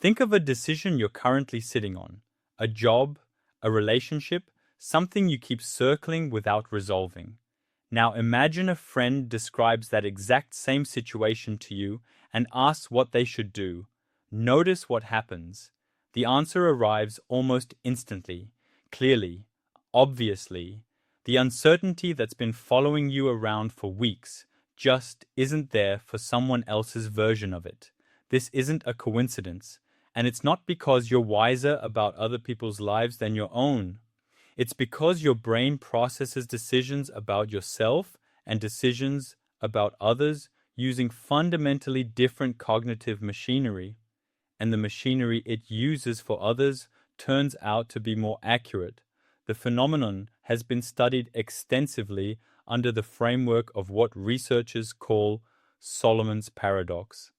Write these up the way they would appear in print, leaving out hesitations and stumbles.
Think of a decision you're currently sitting on: a job, a relationship, something you keep circling without resolving. Now imagine a friend describes that exact same situation to you and asks what they should do. Notice what happens. The answer arrives almost instantly, clearly, obviously. The uncertainty that's been following you around for weeks just isn't there for someone else's version of it. This isn't a coincidence, and it's not because you're wiser about other people's lives than your own. It's because your brain processes decisions about yourself and decisions about others using fundamentally different cognitive machinery, and the machinery it uses for others turns out to be more accurate. The phenomenon has been studied extensively under the framework of what researchers call Solomon's paradox,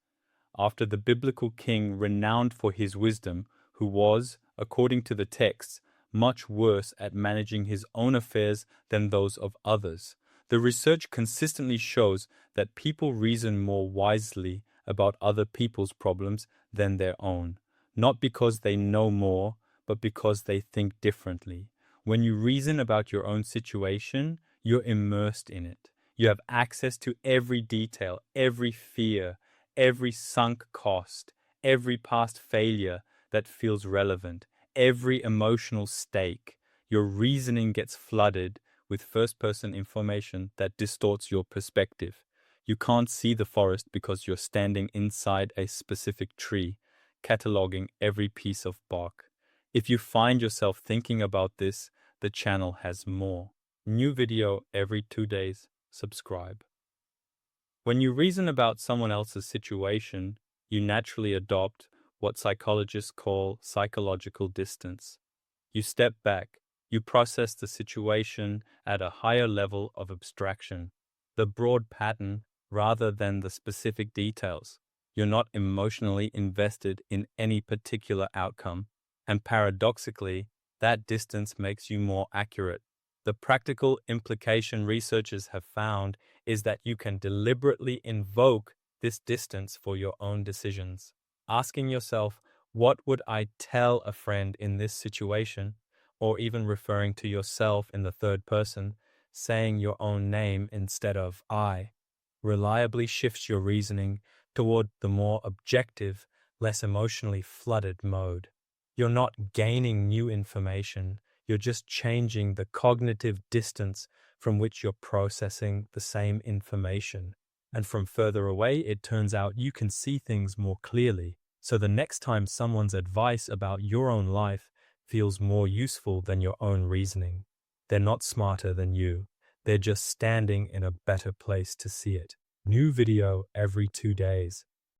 after the biblical king renowned for his wisdom, who was, according to the texts, much worse at managing his own affairs than those of others. The research consistently shows that people reason more wisely about other people's problems than their own, not because they know more, but because they think differently. When you reason about your own situation, you're immersed in it. You have access to every detail, every fear, every sunk cost, every past failure that feels relevant, every emotional stake. Your reasoning gets flooded with first-person information that distorts your perspective. You can't see the forest because you're standing inside a specific tree, cataloging every piece of bark. If you find yourself thinking about this, the channel has more. New video every 2 days. Subscribe. When you reason about someone else's situation, you naturally adopt what psychologists call psychological distance. You step back, you process the situation at a higher level of abstraction, the broad pattern rather than the specific details. You're not emotionally invested in any particular outcome, and paradoxically, that distance makes you more accurate. The practical implication researchers have found is that you can deliberately invoke this distance for your own decisions. Asking yourself, what would I tell a friend in this situation? Or even referring to yourself in the third person, saying your own name instead of I, reliably shifts your reasoning toward the more objective, less emotionally flooded mode. You're not gaining new information, you're just changing the cognitive distance from which you're processing the same information. And from further away, it turns out you can see things more clearly. So the next time someone's advice about your own life feels more useful than your own reasoning, they're not smarter than you. They're just standing in a better place to see it. New video every 2 days.